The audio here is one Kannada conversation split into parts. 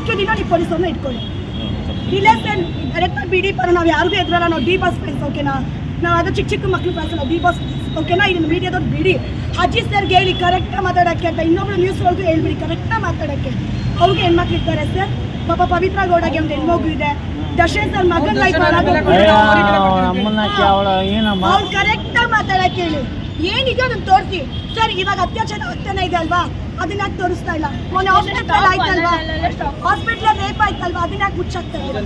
ಇಷ್ಟು ದಿನ ನೀವು ಪೊಲೀಸರನ್ನ ಇಟ್ಕೊಳ್ಳಿ. ಇಲ್ಲ ಸರ್, ಡೈರೆಕ್ಟ್ ಬಿಡಿ ಪರ ನಾವು ಯಾರಿಗೂ ಎದುರಲ್ಲ. ನಾವು ಡಿ ಬಾಸ್ ಫ್ರೆಂಡ್ಸ್, ಓಕೆನಾ? ನಾವು ಅದು ಚಿಕ್ಕ ಚಿಕ್ಕ ಮಕ್ಳು ಫ್ರೆಂಡ್ಸ್ ಅಲ್ಲ, ಡಿ ಬಾಸ್, ಓಕೆನಾ? ಇದನ್ನು ಮೀಡಿಯಾದವ್ರು ಬಿಡಿ. ಅಜ್ಜಿ ಸರ್ಗೆ ಹೇಳಿ ಕರೆಕ್ಟಾಗಿ ಮಾತಾಡೋಕ್ಕೆ ಅಂತ. ಇನ್ನೊಬ್ರು ನ್ಯೂಸ್ ಒಳಗೂ ಹೇಳ್ಬಿಡಿ ಕರೆಕ್ಟಾಗಿ ಮಾತಾಡೋಕ್ಕೆ. ಅವ್ರಿಗೆ ಹೆಣ್ಮಕ್ಳು ಇರ್ತಾರೆ ಸರ್. ಪಾಪ ಪವಿತ್ರ ಗೌಡಗೆ ಒಂದು ಹೆಣ್ಮಗು ಇದೆ. ದರ್ಶನ್ ಸರ್ ಮಗನ ಲೈಫ್ ಅವ್ರು ಕರೆಕ್ಟಾಗಿ ಮಾತಾಡಕ್ಕೆ ಹೇಳಿ. ಏನಿದೆ ಅದನ್ನ ತೋರಿಸಿ ಸರ್. ಇವಾಗ ಅತ್ಯಾಚಾರ ಆಗ್ತಾನೆ ಇದೆ ಅಲ್ವಾ, ಅದನ್ನ ಯಾಕೆ ತೋರಿಸ್ತಾ ಇಲ್ಲ? ಮೊನ್ನೆ ಹಾಸ್ಪಿಟಲ್ ಆಯ್ತಲ್ವಾ, ಹಾಸ್ಪಿಟಲ್ ರೇಪ್ ಆಯ್ತಲ್ವಾ, ಅದನ್ನ ಯಾಕೆ ಮುಚ್ಚಾಕ್ತಾ ಇಲ್ಲ?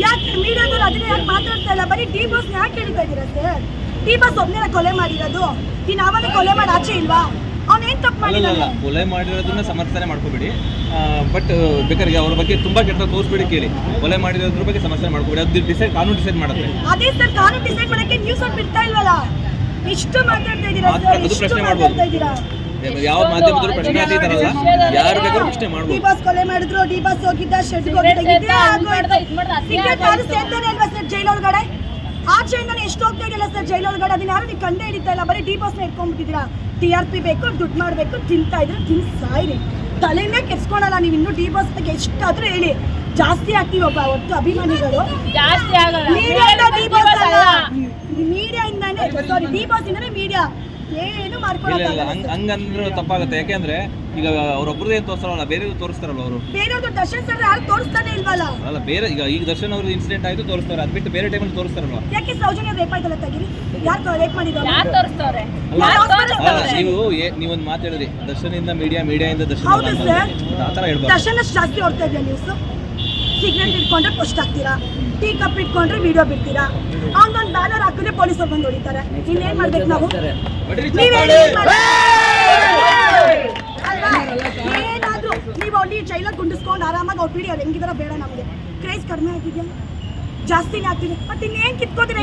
ಯಾಕೆ ಮೀಡಿಯಾದವ್ರು ಅದನ್ನ ಯಾಕೆ ಮಾತಾಡ್ತಾ ಇಲ್ಲ? ಬರೀ ಡಿ ಬಾಸ್ ಯಾಕೆ ಹೇಳ್ತಾ ಇದ್ದೀರಾ ಸರ್? ಡಿ ಬಾಸ್ ಒಬ್ಬನೇ ಕೊಲೆ ಮಾಡಿರೋದು, ಇನ್ನು ಅವನೇ ಕೊಲೆ ಮಾಡಿ ಆಚೆ ಇಲ್ವಾ? ಅವನೇನ್ ತಪ್ಪು ಮಾಡಿಲ್ಲ. ಕೊಲೆ ಮಾಡಿರೋದನ್ನ ಸಮರ್ಥನೆ ಮಾಡ್ಕೋಬೇಡಿ. ಬಟ್ ಬೇಕಾದ್ರೆ ಅವ್ರ ಬಗ್ಗೆ ತುಂಬಾ ಕೆಟ್ಟ ತೋರಿಸ್ಬೇಡಿ, ಕೇಳಿ. ಕೊಲೆ ಮಾಡಿರೋದ್ರ ಬಗ್ಗೆ ಸಮರ್ಥನೆ ಮಾಡ್ಕೋಬೇಡಿ. ಅದು ಕಾನೂನು ಡಿಸೈಡ್ ಮಾಡುತ್ತೆ. ಅದೇ ಸರ್, ಕಾನೂನು ಡಿಸೈಡ್ ಮಾಡಕ್ಕೆ ನ್ಯೂಸ್ ಅವ್ರು ಬಿಡ್ತಾ ಇಲ್ವಲ್ಲ. ಇಷ್ಟು ಮಾತಾಡ್ತಾ ಇದ್ದೀರಾ ಸರ್, ಪ್ರಶ್ನೆ ಮಾಡ್ಬೋದು. ಯಾವ ಮಾಧ್ಯಮದವರು ಪ್ರಶ್ನೆ ಹಾಕ್ತಾರಲ್ಲ, ಯಾರು ಬೇಕಾದ್ರೂ ಪ್ರಶ್ನೆ ಮಾಡ್ಬೋದು. ಡಿ ಬಾಸ್ ಕೊಲೆ ಮಾಡಿದ್ರು, ಡಿ ಬಾಸ್ ಹೋಗಿದ್ದ ಶೆಡ್ ಸೇರ್ತಾನೆ ಅಲ್ವಾ ಸರ್ ಜೈಲೊಳಗಡೆ? ಆ ಜೈಲಲ್ಲಿ ಎಷ್ಟು ಹೋಗ್ತಾ ಇದೆಯಲ್ಲ ಸರ್ ಜೈಲೊಳಗಡೆ, ಅದನ್ನ ಯಾರು ನೀವು ಕಂಡೇ ಹಿಡಿತಾ ಇಲ್ಲ. ಬರೀ ಡಿ ಬಾಸ್ನ ಇಟ್ಕೊಂಡ್ಬಿಟ್ಟಿದ್ದೀರಾ. TRP ಬೇಕು, ದುಡ್ಡು ಮಾಡಬೇಕು, ತಿಂತಾ ಇದ್ರೆ ತಿನ್ ಸಾಯಿರಿ. ತಲೆನೇ ಕೆಡ್ಸ್ಕೊಳಲ್ಲ ನೀವು. ಇನ್ನು ಡಿ ಬಾಸ್ ಬಗ್ಗೆ ಎಷ್ಟಾದ್ರೂ ಹೇಳಿ, ಜಾಸ್ತಿ ಆಗ್ತೀವಿ. ಒಬ್ಬ ಒಟ್ಟು ಅಭಿಮಾನಿಗಳು ಜಾಸ್ತಿ ಆಗಲ್ಲ. ಮೀಡಿಯಾಯಿಂದಾನೆ, ಸಾರಿ, ಡಿ ಬಾಸ್ ಇಂದಾನೆ ಮೀಡಿಯಾ ಏನು ಮಾಡ್ಕೊಳ್ಳಲ್ಲ. ಹಂಗಂದ್ರೆ ತಪ್ಪಾಗುತ್ತೆ. ಯಾಕೆಂದ್ರೆ ಈಗ ಅವ್ರೊಬ್ರದ್ದು ಏನು ತೋರಿಸ್ತಾರಲ್ಲ, ಬೇರೆ ತೋರಿಸ್ತಾರಲ್ಲ. ಅವರು ಬೇರೆಯವ್ರು ದರ್ಶನ್ ಸರ್ ಯಾರು ತೋರಿಸ್ತಾನೆ ಇಲ್ವಲ್ಲ. ಅಲ್ಲ, ಬೇರೆ ಈಗ ದರ್ಶನ್ ಅವ್ರದ್ದು ಇನ್ಸಿಡೆಂಟ್ ಆಯ್ತು ತೋರಿಸ್ತಾರೆ, ಅದು ಬಿಟ್ಟು ಬೇರೆ ಟೈಮಲ್ಲಿ ತೋರಿಸ್ತಾರಲ್ವಾ? ಯಾಕೆ ಸೌಜನ್ಯ ರೇಪ್ ಆಯ್ತಲ್ಲ ತೆಗಿರಿ, ಯಾರು ರೇಪ್ ಮಾಡಿದ್ರು? ಯಾರು ತೋರಿಸ್ತಾರೆ? ನೀವೊಂದು ಮಾತು ಹೇಳಿದ್ರಿ, ದರ್ಶನ್ ಇಂದ ಮೀಡಿಯಾದಿಂದ ದರ್ಶನ್. ಹೌದು ಸರ್, ಆ ಥರ ಹೇಳ್ಬೋದು. ದರ್ಶನ್ ಅಷ್ಟು ಜಾಸ್ತಿ ಹೊಡ್ತಾ ಇದೆಯಾ ನ್ಯೂಸ್? ಸಿಗ್ನೆಟ್ ಇಟ್ಕೊಂಡ್ರೆ ಪೋಸ್ಟ್ ಹಾಕ್ತೀರಾ, ಟೀ ಕಪ್ ಇಟ್ಕೊಂಡ್ರೆ ವಿಡಿಯೋ ಬಿಡ್ತೀರಾ, ಅವನೊಂದು ಬ್ಯಾನರ್ ಹಾಕಿದ್ರೆ ಪೊಲೀಸರು ಬಂದು ಹೊಡಿತಾರೆ. ಇನ್ನೇನ್ ಮಾಡ್ಬೇಕು ನಾವು? ಏನಾದ್ರು ನೀವು ಅಲ್ಲಿ ಜೈಲಲ್ಲಿ ಗುಂಡಿಸ್ಕೊಂಡು ಆರಾಮಾಗಿ ಔಟ್ಬಿಡಿ. ಅವ್ರು ಹೆಂಗಿದಾರ ಬೇಡ, ನಮಗೆ ಕ್ರೇಜ್ ಕಡಿಮೆ ಆಗ್ತಿದ್ಯಾ, ಜಾಸ್ತಿನೇ ಆಗ್ತಿದೆ. ಮತ್ತೆ ಇನ್ನೇನ್ ಕಿತ್ಕೋತೀರಾ?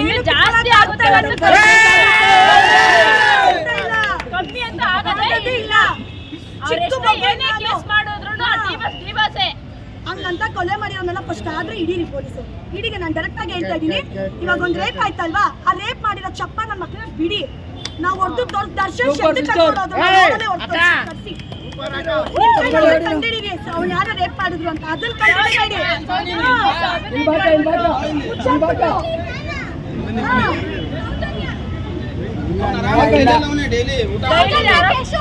ಹಂಗಂತ ಕೊಲೆ ಮಾಡಿರೋನೆಲ್ಲ ಫಸ್ಟ್ ಆದ್ರೆ ಹಿಡೀರಿ ಪೊಲೀಸರು. ಹಿಡಿಗೆ ನಾನು ಡೈರೆಕ್ಟ್ ಆಗಿ ಹೇಳ್ತಾ ಇದ್ದೀನಿ. ಇವಾಗ ಒಂದು ರೇಪ್ ಆಯ್ತಲ್ವಾ, ಆ ರೇಪ್ ಮಾಡಿರೋ ಚಪ್ಪ ನಮ್ಮ ಮಕ್ಕಳನ್ನ ಬಿಡಿ. ನಾವು ಹೊಡೆದು ದರ್ಶನ್ ಕಂಡಿಡೀವಿ ಅವ್ನು ಯಾರು ರೇಪ್ ಮಾಡಿದ್ರು ಅಂತ. ಅದನ್ನ ಕಂಡಿಡಿ.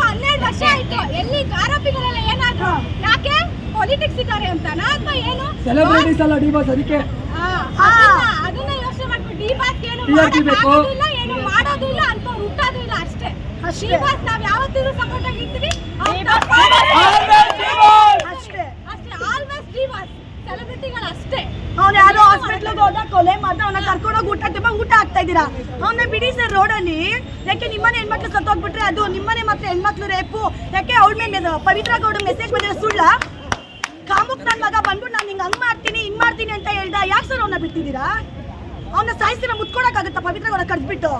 ಹನ್ನೆರಡು ವರ್ಷ ಆಯ್ತು. ಎಲ್ಲಿ ಆರೋಪಿಗಳೆಲ್ಲ ಏನಾದ್ರು? ಯಾಕೆ ಪಾಲಿಟಿಕ್ಸ್ ಇದ್ದಾರೆ ಅಂತನಾ ಅಥವಾ ಏನು? ಸೆಲೆಬ್ರಿಟೀಸ್ ಅಲ್ಲ ಡಿ ಬಾಸ್, ಅದಕ್ಕೆ ಅದನ್ನ ಯೋಚನೆ ಮಾಡ್ಕೊಂಡು ಡಿ ಬಾಸ್ ಏನು ಮಾಡೋದಿಲ್ಲ, ಏನು ಮಾಡೋದಿಲ್ಲ ಅಂತ ಹುಟ್ಟೋದು ಇಲ್ಲ ಅಷ್ಟೇ. ಡಿ ಬಾಸ್ ನಾವ್ ಯಾವತ್ತಿದ್ರು ಸಪೋರ್ಟ್ ಆಗಿರ್ತೀವಿ ಅಷ್ಟೇ. ಆಲ್ವೇಸ್ ಡಿ ಬಾಸ್ ಸೆಲೆಬ್ರಿಟಿಗಳು ಅಷ್ಟೇ. ಅವ್ನು ಯಾರೋ ಹಾಸ್ಪಿಟ್ಲಿಗೆ ಹೋದ, ಕೊಲೆ ಮಾಡ್ದ, ಅವನ ಕರ್ಕೊಂಡೋಗಿ ಊಟ ಆಗ್ತಾ ಇದ್ದೀರಾ. ಅವನ್ನ ಬಿಡಿ ಸರ್ ರೋಡಲ್ಲಿ. ಯಾಕೆ ನಿಮ್ಮನೆ ಹೆಣ್ಮಕ್ಳು ಸತ್ತೋಗ್ಬಿಟ್ರೆ ಅದು ನಿಮ್ಮನೆ ಮಾತ್ರ ಹೆಣ್ಮಕ್ಳು ರೇಪು? ಯಾಕೆ ಅವಳ ಮೇಲೆ ಪವಿತ್ರ ಗೌಡ ಮೆಸೇಜ್ ಬಂದಿರೋ ಸುಳ್ಳ? ಕಾಮುಕ್ ನನ್ನ ಮಗ ಬಂದ್ಬಿಟ್ಟು ನಾನು ಹಿಂಗೆ ಹಂಗ್ ಮಾಡ್ತೀನಿ ಹಿಂಗ್ ಮಾಡ್ತೀನಿ ಅಂತ ಹೇಳ್ದ. ಯಾಕೆ ಸರ್ ಅವನ್ನ ಬಿಟ್ಟಿದ್ದೀರಾ? ಅವನ್ನ ಸಾಯಿಸ್ತೀರ ಮುತ್ಕೊಳಕ್ಕಾಗತ್ತಾ? ಪವಿತ್ರ ಗೌಡ ಕಡ್ದ್ಬಿಟ್ಟು